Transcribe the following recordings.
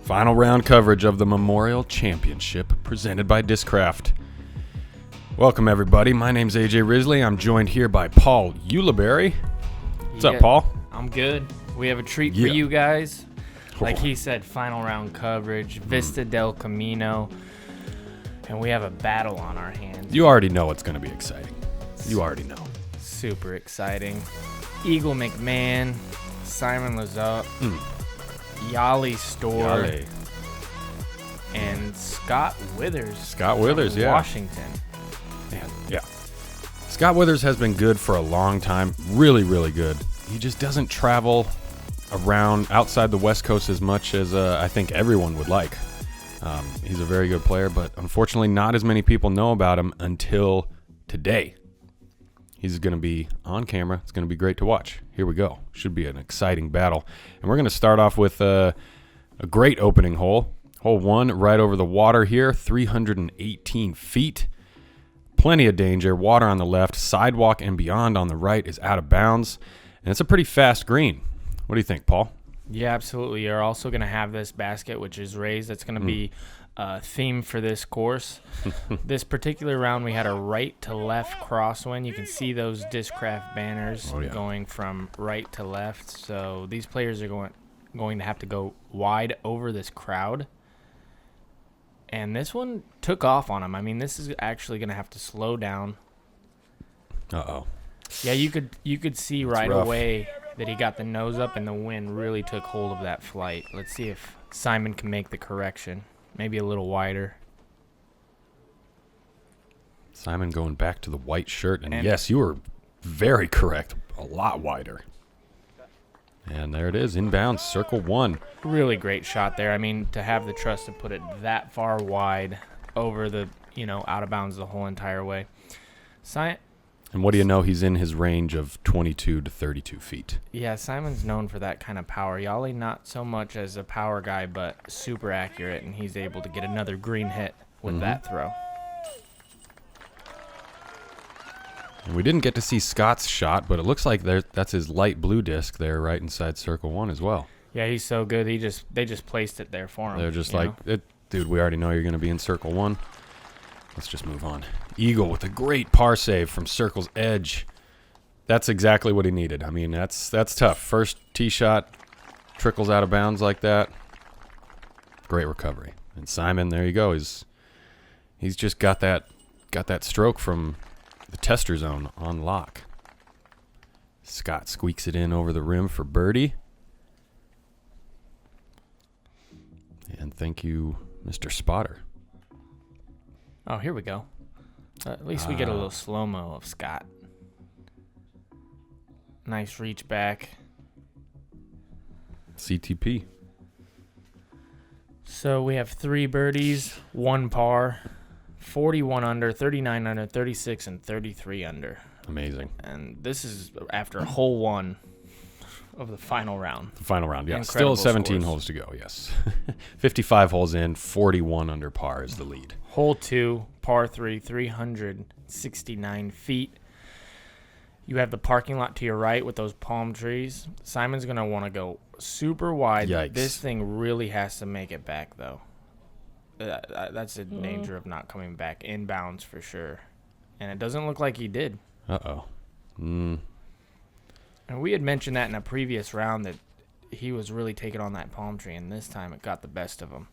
Final round coverage of the Memorial Championship presented by Discraft. Welcome, everybody. My name's AJ Risley. I'm joined here by Paul Ulibarri. What's up, Paul? I'm good. We have a treat for you guys. Like he said, final round coverage, Vista del Camino, and we have a battle on our hands. You already know it's going to be exciting. You already know. Super exciting. Eagle McMahon, Simon Lizotte, Jalle Stoor, and Scott Withers. Scott Withers, Washington. Man, yeah. Scott Withers has been good for a long time. Really, really good. He just doesn't travel around outside the West Coast as much as I think everyone would like. He's a very good player, but unfortunately not as many people know about him until today. He's going to be on camera. It's going to be great to watch. Here we go. Should be an exciting battle. And we're going to start off with a great opening hole. Hole 1 right over the water here, 318 feet. Plenty of danger. Water on the left. Sidewalk and beyond on the right is out of bounds. And it's a pretty fast green. What do you think, Paul? Yeah, absolutely. You're also going to have this basket, which is raised. That's going to be a theme for this course. This particular round, we had a right to left crosswind. You can see those Discraft banners going from right to left. So these players are going to have to go wide over this crowd. And this one took off on him. I mean, this is actually going to have to slow down. Uh-oh. Yeah, you could see right away that he got the nose up and the wind really took hold of that flight. Let's see if Simon can make the correction. Maybe a little wider. Simon going back to the white shirt. And yes, you were very correct. A lot wider. And there it is, inbounds, circle 1. Really great shot there. I mean, to have the trust to put it that far wide over the, out of bounds the whole entire way. And what do you know? He's in his range of 22 to 32 feet. Yeah, Simon's known for that kind of power. Jalle not so much as a power guy, but super accurate, and he's able to get another green hit with that throw. And we didn't get to see Scott's shot, but it looks like that's his light blue disc there right inside circle 1 as well. Yeah, he's so good. They just placed it there for him. They're just like, dude, we already know you're going to be in circle 1. Let's just move on. Eagle with a great par save from circle's edge. That's exactly what he needed. I mean, that's tough. First tee shot trickles out of bounds like that. Great recovery. And Simon, there you go. He's just got that stroke from the tester zone on lock. Scott squeaks it in over the rim for birdie. And thank you, Mr. Spotter. Oh, here we go. At least we get a little slow-mo of Scott. Nice reach back. CTP. So we have 3 birdies, 1 par, 41 under, 39 under, 36, and 33 under. Amazing. And this is after hole 1 of the final round. The final round, yeah. Incredible Still 17 scores. holes to go, yes. 55 holes in, 41 under par is the lead. Hole 2, par 3, 369 feet. You have the parking lot to your right with those palm trees. Simon's going to want to go super wide. Yikes. This thing really has to make it back, though. That's a danger of not coming back. Inbounds for sure. And it doesn't look like he did. Uh-oh. And we had mentioned that in a previous round that he was really taking on that palm tree, and this time it got the best of him.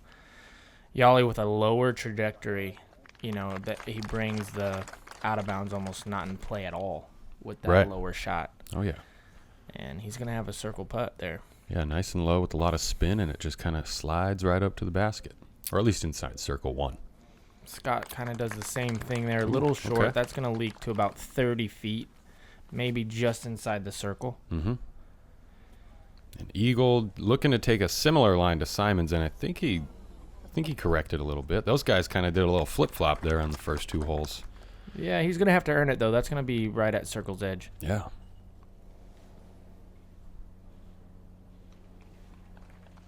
Jalle with a lower trajectory, that he brings the out of bounds almost not in play at all with that lower shot. Oh, yeah. And he's going to have a circle putt there. Yeah, nice and low with a lot of spin, and it just kind of slides right up to the basket, or at least inside circle 1. Scott kind of does the same thing there. A little short. Okay. That's going to leak to about 30 feet, maybe just inside the circle. Mm-hmm. And Eagle looking to take a similar line to Simon's, and I think he corrected a little bit. Those guys kind of did a little flip-flop there on the first 2 holes. Yeah, he's going to have to earn it, though. That's going to be right at circle's edge. Yeah.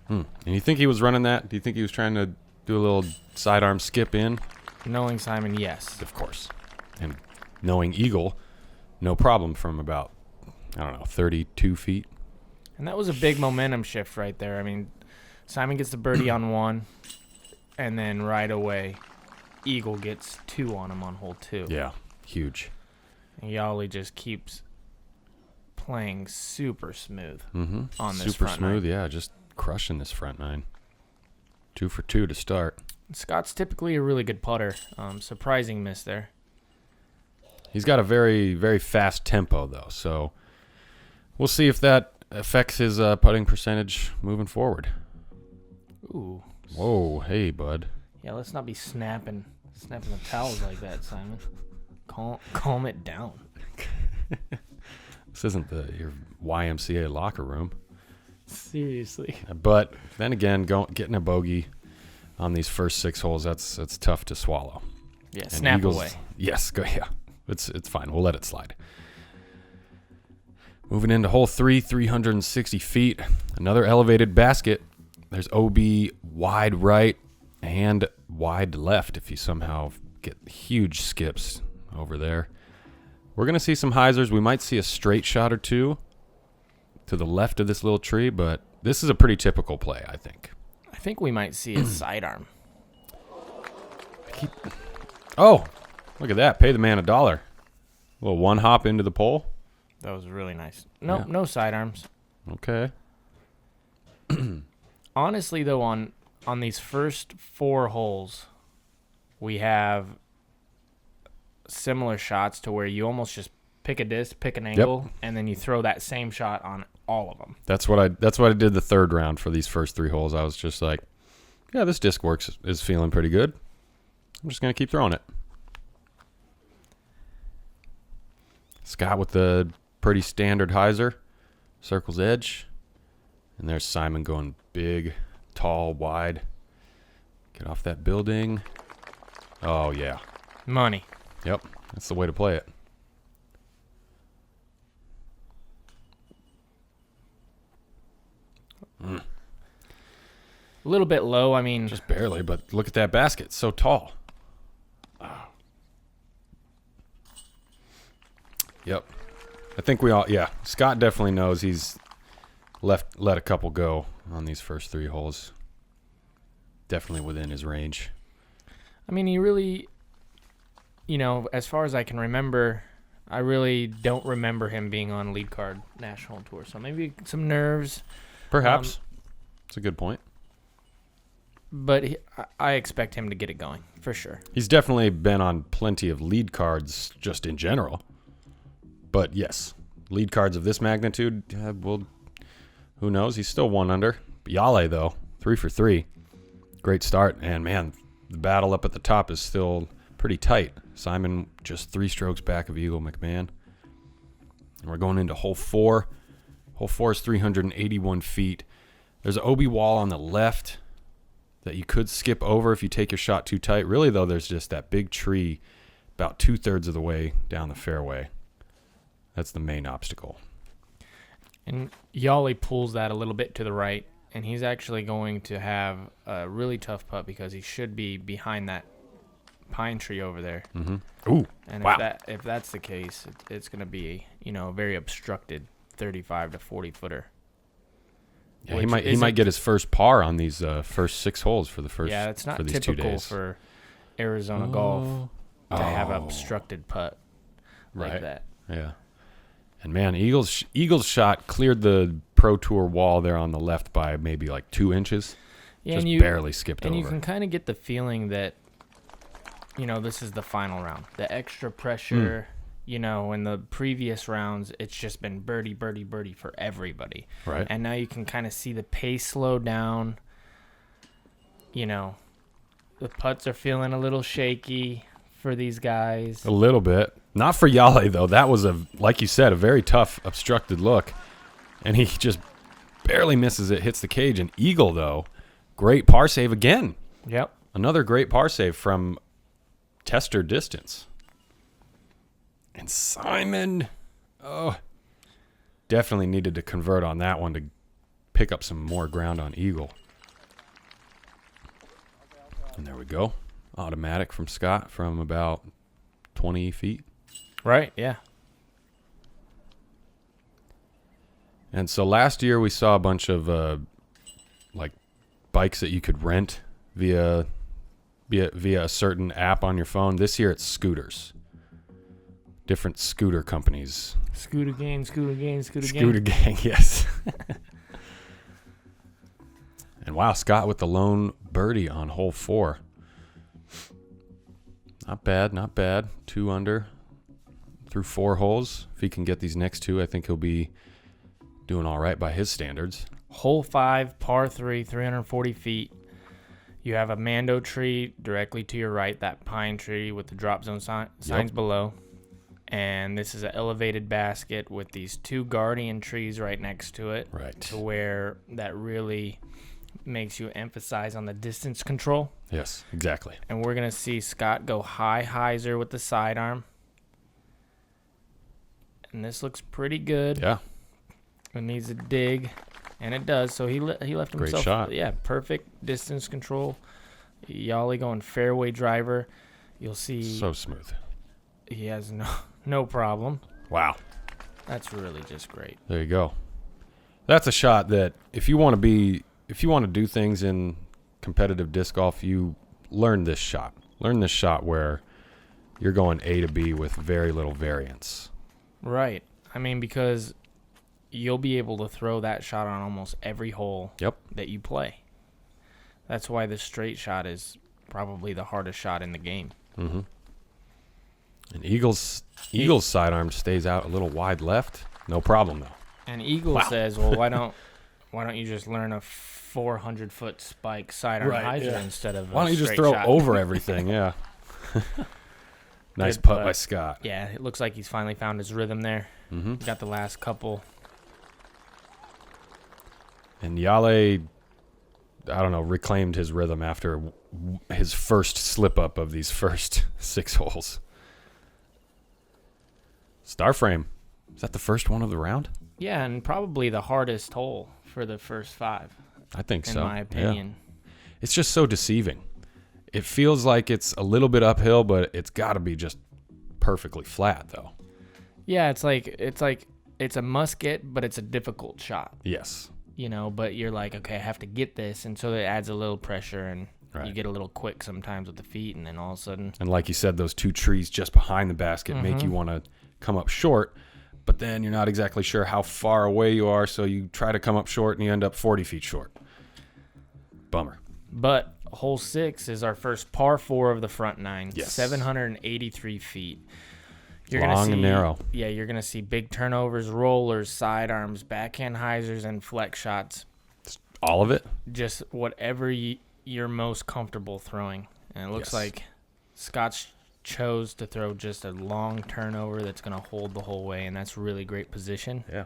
And you think he was running that? Do you think he was trying to do a little sidearm skip in? Knowing Simon, yes. Of course. And knowing Eagle, no problem from about, 32 feet. And that was a big momentum shift right there. I mean, Simon gets the birdie on 1, and then right away, Eagle gets 2 on him on hole 2. Yeah, huge. And Jalle just keeps playing super smooth on this Super front smooth, 9. yeah, just crushing this front 9. 2 for 2 to start. Scott's typically a really good putter. Surprising miss there. He's got a very, very fast tempo, though, so we'll see if that affects his putting percentage moving forward. Ooh. Whoa, hey, bud. Yeah, let's not be snapping the towels like that, Simon. Calm it down. This isn't your YMCA locker room. Seriously. But then again, getting a bogey on these first 6 holes, that's tough to swallow. Yeah, And snap Eagles, away. Yes, yeah. It's fine. We'll let it slide. Moving into hole 3, 360 feet. Another elevated basket. There's OB wide right and wide left if you somehow get huge skips over there. We're going to see some hyzers. We might see a straight shot or two to the left of this little tree, but this is a pretty typical play, I think. I think we might see a sidearm. Oh, look at that. Pay the man $1. A little one hop into the pole. That was really nice. No, Yeah. no sidearms. Okay. Honestly, though, on these first 4 holes, we have similar shots to where you almost just pick a disc, pick an angle, and then you throw that same shot on all of them. That's what I did the third round for these first 3 holes. I was just like, yeah, this disc is feeling pretty good. I'm just going to keep throwing it. Scott with the pretty standard hyzer. Circle's edge. And there's Simon going big, tall, wide. Get off that building. Oh, yeah. Money. Yep. That's the way to play it. A little bit low. I mean, Just barely, but look at that basket. It's so tall. Oh. Yep. I think Scott definitely knows he's let a couple go on these first 3 holes. Definitely within his range. I mean, he really, as far as I can remember, I really don't remember him being on lead card national tour. So maybe some nerves. Perhaps. That's a good point. But I expect him to get it going, for sure. He's definitely been on plenty of lead cards just in general. But yes, lead cards of this magnitude, who knows? He's still 1 under. Jalle, though, 3 for 3. Great start. And, man, the battle up at the top is still pretty tight. Simon just 3 strokes back of Eagle McMahon. And we're going into hole 4. Hole 4 is 381 feet. There's an OB wall on the left that you could skip over if you take your shot too tight. Really, though, there's just that big tree about 2/3 of the way down the fairway. That's the main obstacle. And Jalle pulls that a little bit to the right, and he's actually going to have a really tough putt because he should be behind that pine tree over there. Mm-hmm. Ooh, and wow. if that's the case, it's going to be a very obstructed 35 to 40 footer. Yeah, he might get his first par on these first 6 holes for the first. Yeah, it's not for these 2 typical days. for Arizona golf to have an obstructed putt like that. Yeah. And, man, Eagles shot cleared the Pro Tour wall there on the left by maybe like 2 inches. Yeah, just and barely skipped and over. you can kind of get the feeling that, this is the final round. The extra pressure, in the previous rounds, it's just been birdie, birdie, birdie for everybody. Right. And now you can kind of see the pace slow down. The putts are feeling a little shaky for these guys. A little bit. Not for Jalle, though. That was, like you said, a very tough obstructed look. And he just barely misses it, hits the cage. And Eagle, though, great par save again. Yep. Another great par save from tester distance. And Simon, definitely needed to convert on that one to pick up some more ground on Eagle. And there we go. Automatic from Scott from about 20 feet. Right, yeah. And so last year we saw a bunch of bikes that you could rent via a certain app on your phone. This year it's scooters. Different scooter companies. Scooter gang. Scooter gang, yes. And wow, Scott with the lone birdie on hole 4. Not bad. 2 under through 4 holes. If he can get these next 2, I think he'll be doing all right by his standards. Hole 5, par 3, 340 feet. You have a Mando tree directly to your right, that pine tree with the drop zone signs below. And this is an elevated basket with these 2 guardian trees right next to it. Right. To where that really makes you emphasize on the distance control. Yes, exactly. And we're going to see Scott go high hyzer with the sidearm. And this looks pretty good. Yeah. It needs a dig, and it does. So he left himself. Great shot. Yeah, perfect distance control. Jalle going fairway driver. You'll see. So smooth. He has no problem. Wow. That's really just great. There you go. That's a shot that if you want to do things in competitive disc golf, you learn this shot. Learn this shot where you're going A to B with very little variance. Right. I mean, because you'll be able to throw that shot on almost every hole that you play. That's why the straight shot is probably the hardest shot in the game. Mm-hmm. And Eagle's sidearm stays out a little wide left. No problem, though. And Eagle says, well, why don't you just learn a 400-foot spike sidearm hyzer instead of why don't you just straight throw shot? over everything? Yeah. Nice Good putt putt by Scott. Yeah, it looks like he's finally found his rhythm there. Mm-hmm. Got the last couple. And Jalle, I don't know, reclaimed his rhythm after his first slip-up of these first 6 holes. Starframe. Is that the first one of the round? Yeah, and probably the hardest hole for the first 5. I think so. In my opinion. Yeah. It's just so deceiving. It feels like it's a little bit uphill, but it's got to be just perfectly flat, though. Yeah, it's a musket, but it's a difficult shot. Yes. You know, but you're like, okay, I have to get this, and so it adds a little pressure, and right. You get a little quick sometimes with the feet, and then all of a sudden. And like you said, those 2 trees just behind the basket make you want to come up short, but then you're not exactly sure how far away you are, so you try to come up short, and you end up 40 feet short. Bummer. But hole 6 is our first par 4 of the front 9. Yes. 783 feet. You're Long gonna see, and narrow. Yeah, you're going to see big turnovers, rollers, sidearms, backhand hyzers, and flex shots. All of it? Just whatever you're most comfortable throwing. And it looks like Scott chose to throw just a long turnover that's going to hold the whole way, and that's really great position. Yeah.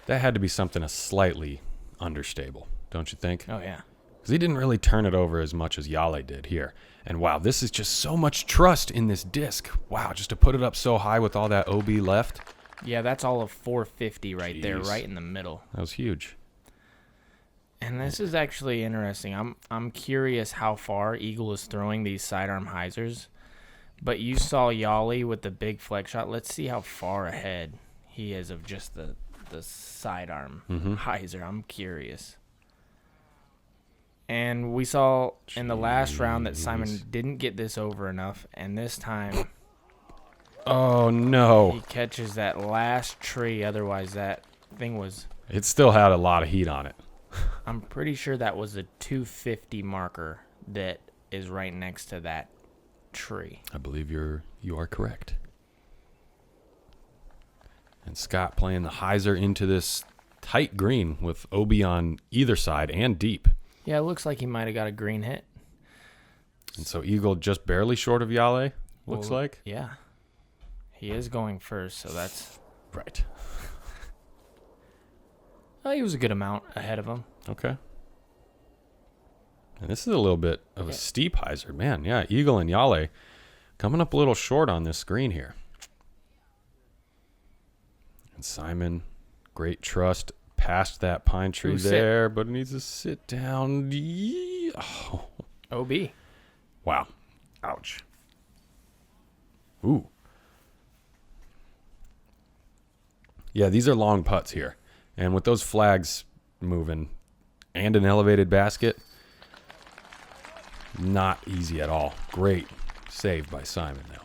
That had to be something slightly understable, don't you think? Oh, yeah. Because he didn't really turn it over as much as Jalle did here. And wow, this is just so much trust in this disc. Wow, just to put it up so high with all that OB left. Yeah, that's all of 450 right there, right in the middle. That was huge. And this is actually interesting. I'm curious how far Eagle is throwing these sidearm hyzers. But you saw Jalle with the big flex shot. Let's see how far ahead he is of just the sidearm hyzer. I'm curious. And we saw in the last round that Simon didn't get this over enough. And this time, oh, no. he catches that last tree. Otherwise, that thing was... It still had a lot of heat on it. I'm pretty sure that was a 250 marker that is right next to that tree. I believe you are correct. And Scott playing the hyzer into this tight green with OB on either side and deep. Yeah, it looks like he might have got a green hit. And so Eagle just barely short of Jalle, looks like. Yeah. He is going first, so that's... Right. He was a good amount ahead of him. Okay. And this is a little bit of a steep hyzer. Man, yeah, Eagle and Jalle coming up a little short on this screen here. And Simon, great trust, past that pine tree there, but it needs to sit down. Oh. OB. Wow. Ouch. Ooh. Yeah, these are long putts here. And with those flags moving and an elevated basket, Not easy at all. Great save by Simon, though.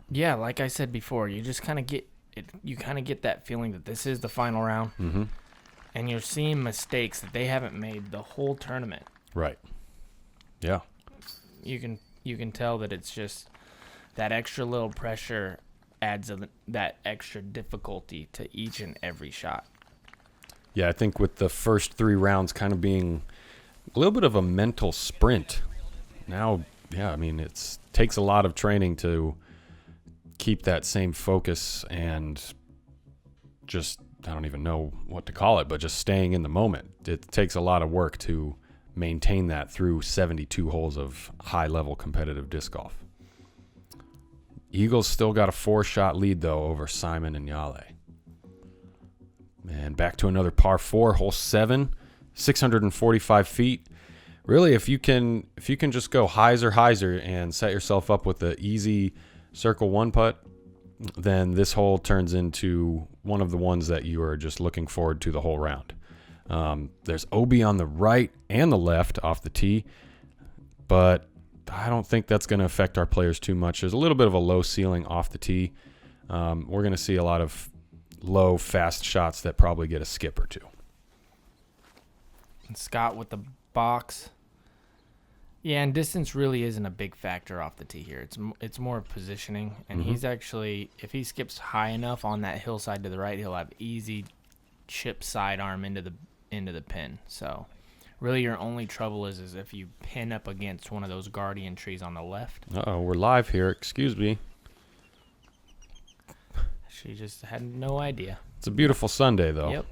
Yeah, like I said before, you just kind of get it. You kind of get that feeling that this is the final round, and you're seeing mistakes that they haven't made the whole tournament. Right. Yeah. You can tell that it's just that extra little pressure adds that extra difficulty to each and every shot. Yeah, I think with the first 3 rounds kind of being a little bit of a mental sprint. Now, yeah, I mean, it takes a lot of training to keep that same focus and just, I don't even know what to call it, but just staying in the moment. It takes a lot of work to maintain that through 72 holes of high-level competitive disc golf. Eagles still got a 4-shot lead, though, over Simon and Jalle. And back to another par 4, hole 7, 645 feet. Really, if you can just go hyzer and set yourself up with the easy circle 1 putt, then this hole turns into one of the ones that you are just looking forward to the whole round. There's OB on the right and the left off the tee, but I don't think that's going to affect our players too much. There's a little bit of a low ceiling off the tee. We're going to see a lot of low, fast shots that probably get a skip or 2. And Scott with the box. Yeah, and distance really isn't a big factor off the tee here. It's more positioning, and he's actually, if he skips high enough on that hillside to the right, he'll have easy chip sidearm into the pin. So really your only trouble is if you pin up against one of those guardian trees on the left. Uh-oh, we're live here. Excuse me. She just had no idea. It's a beautiful Sunday, though. Yep.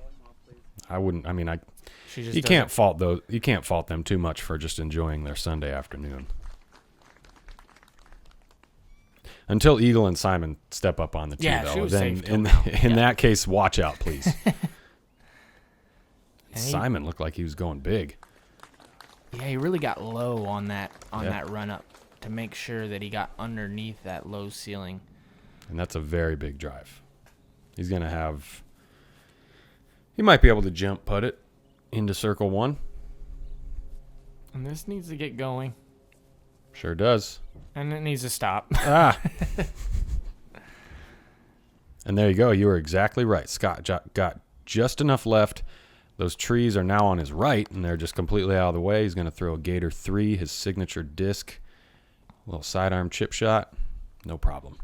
You can't fault those. You can't fault them too much for just enjoying their Sunday afternoon. Until Eagle and Simon step up on the tee, Yeah, though. she was Then safe in that case, watch out, please. And Simon looked like he was going big. Yeah, he really got low on that run up to make sure that he got underneath that low ceiling. And that's a very big drive. He's going to have... He might be able to jump putt it into circle 1. And this needs to get going. Sure does. And it needs to stop. And there you go. You were exactly right. Scott got just enough left. Those trees are now on his right, and they're just completely out of the way. He's going to throw a Gator 3, his signature disc. A little sidearm chip shot. No problem.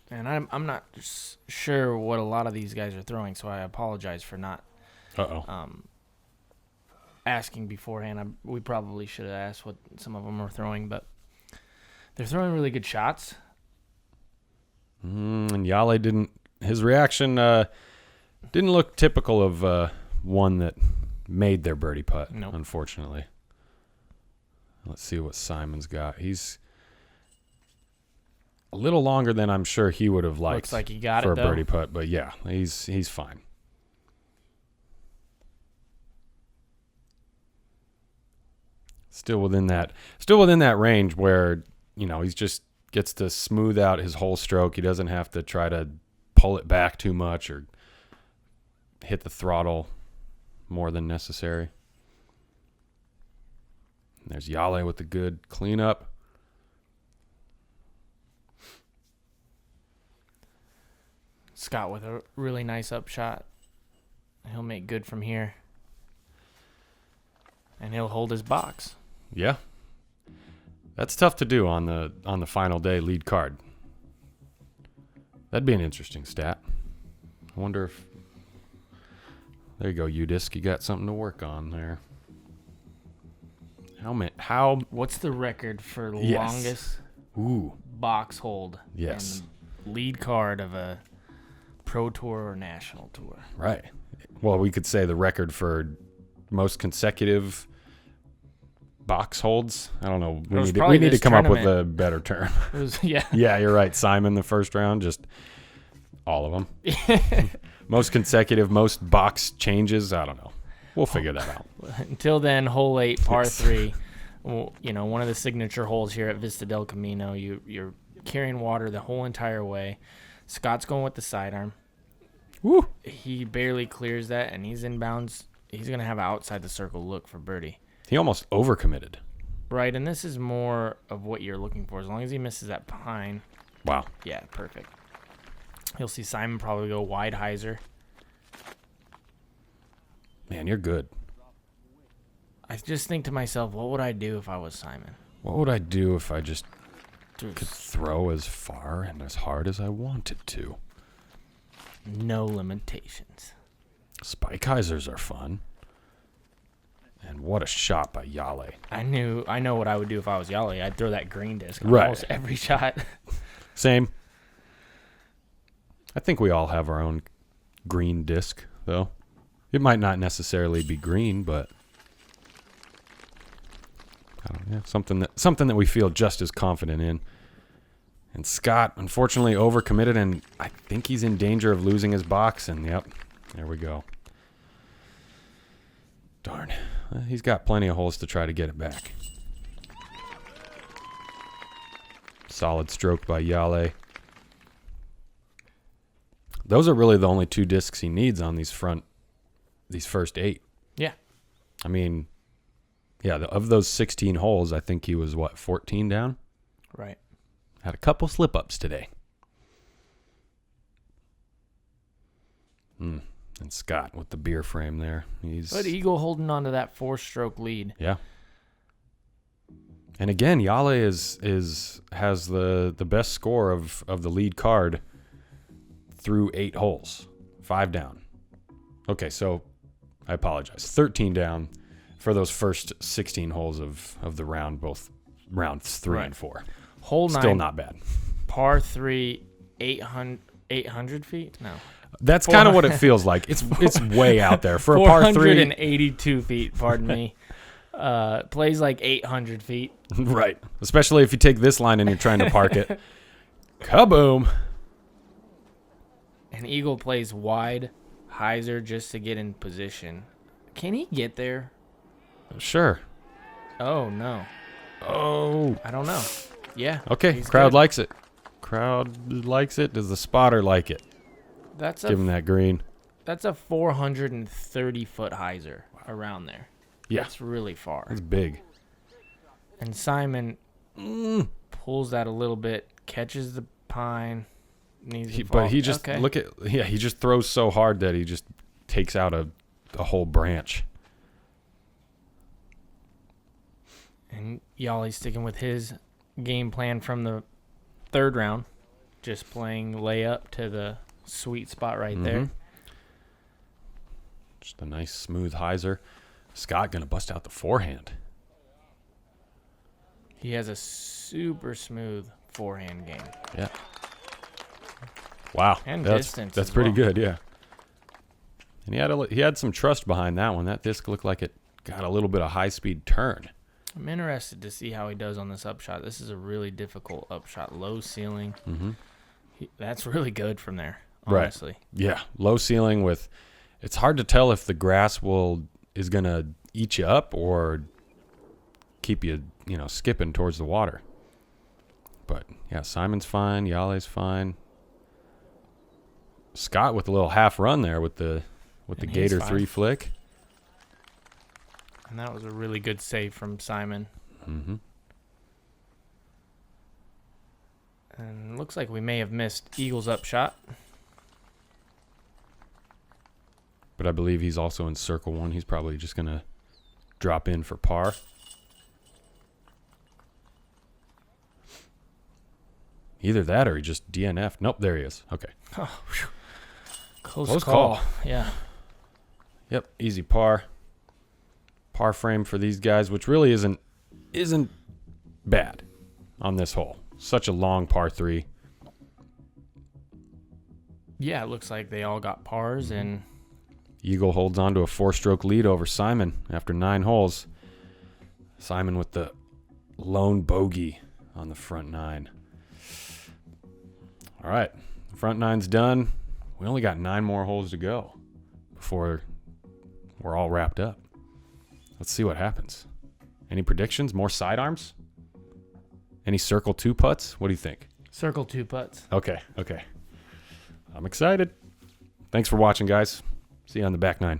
And I'm not sure what a lot of these guys are throwing, so I apologize for not asking beforehand. We probably should have asked what some of them are throwing, but they're throwing really good shots. And Jalle didn't. His reaction didn't look typical of one that made their birdie putt. Nope. Unfortunately. Let's see what Simon's got. He's a little longer than I'm sure he would have liked. Looks like he got for it, a though. birdie putt, but yeah, he's fine. Still within that range where, he's just gets to smooth out his whole stroke. He doesn't have to try to pull it back too much or hit the throttle more than necessary. And there's Jalle with the good cleanup. Scott with a really nice upshot. He'll make good from here. And he'll hold his box. Yeah. That's tough to do on the final day lead card. That'd be an interesting stat. I wonder if... There you go, U-Disc. You got something to work on there. What's the record for Yes. longest Ooh. box hold? Yes. And lead card of a Pro Tour or National Tour. Right. Well, we could say the record for most consecutive box holds. I don't know. We need to come up with a better term. It was, yeah. Yeah, you're right. Simon, the first round, just all of them. Most consecutive, most box changes. I don't know. We'll figure that out. Until then, hole 8, par 3. One of the signature holes here at Vista del Camino. You're carrying water the whole entire way. Scott's going with the sidearm. Woo. He barely clears that, and he's inbounds he's going to have an outside the circle look for birdie. He almost overcommitted. Right, and this is more of what you're looking for. As long as he misses that pine. Wow. Yeah, perfect. You'll see Simon probably go wide hyzer. Man, you're good. I just think to myself, what would I do if I was Simon? What would I do if I just could throw as far and as hard as I wanted to? No limitations. Spike hyzers are fun. And what a shot by Jalle. I know what I would do if I was Jalle. I'd throw that green disc on Right. almost every shot. Same. I think we all have our own green disc, though. It might not necessarily be green, but I don't know, something that we feel just as confident in. And Scott, unfortunately, overcommitted, and I think he's in danger of losing his box. And yep, there we go. Darn. He's got plenty of holes to try to get it back. Solid stroke by Jalle. Those are really the only 2 discs he needs on these first 8. Yeah. I mean, yeah, of those 16 holes, I think he was, 14 down? Right. Had a couple slip-ups today. And Scott with the beer frame there. But Eagle holding on to that 4-stroke lead. Yeah. And again, Jalle has the best score of the lead card through 8 holes. 5 down. Okay, so I apologize. 13 down for those first 16 holes of the round, both rounds 3 and 4. Hole 9. Still not bad. Par 3, 800 feet? No. That's kind of what it feels like. It's way out there for a par 3. 482 feet, pardon me. Plays like 800 feet. Right. Especially if you take this line and you're trying to park it. Kaboom. And Eagle plays wide hyzer just to get in position. Can he get there? Sure. Oh, no. Oh. I don't know. Yeah. Okay. Crowd likes it. Crowd likes it. Does the spotter like it? Give him that green. That's a 430-foot hyzer around there. Yeah. That's really far. That's big. And Simon pulls that a little bit, catches the pine. But he just, he just throws so hard that he just takes out a whole branch. And Jalle's sticking with his game plan from the 3rd round, just playing layup to the sweet spot right there. Just a nice smooth hyzer. Scott gonna bust out the forehand. He has a super smooth forehand game. Yeah. Wow. And distance. That's pretty good, yeah. And he had some trust behind that one. That disc looked like it got a little bit of high speed turn. I'm interested to see how he does on this upshot. This is a really difficult upshot. Low ceiling. That's really good from there, honestly. Right. Yeah. Low ceiling with, it's hard to tell if the grass is going to eat you up or keep you, skipping towards the water. But yeah, Simon's fine. Jalle's fine. Scott with a little half run there with the Gator 3 flick. And that was a really good save from Simon. And looks like we may have missed Eagle's upshot. But I believe he's also in circle 1. He's probably just going to drop in for par. Either that or he just DNF'd. Nope, there he is. Okay. Oh, Close call. Yeah. Yep, easy par. Par frame for these guys, which really isn't bad on this hole. Such a long par 3. Yeah, it looks like they all got pars, and Eagle holds on to a 4-stroke lead over Simon after 9 holes. Simon with the lone bogey on the front 9. All right, front 9's done. We only got 9 more holes to go before we're all wrapped up. Let's see what happens. Any predictions? More sidearms? Any circle 2 putts? What do you think? Circle 2 putts. Okay. I'm excited. Thanks for watching, guys. See you on the back 9.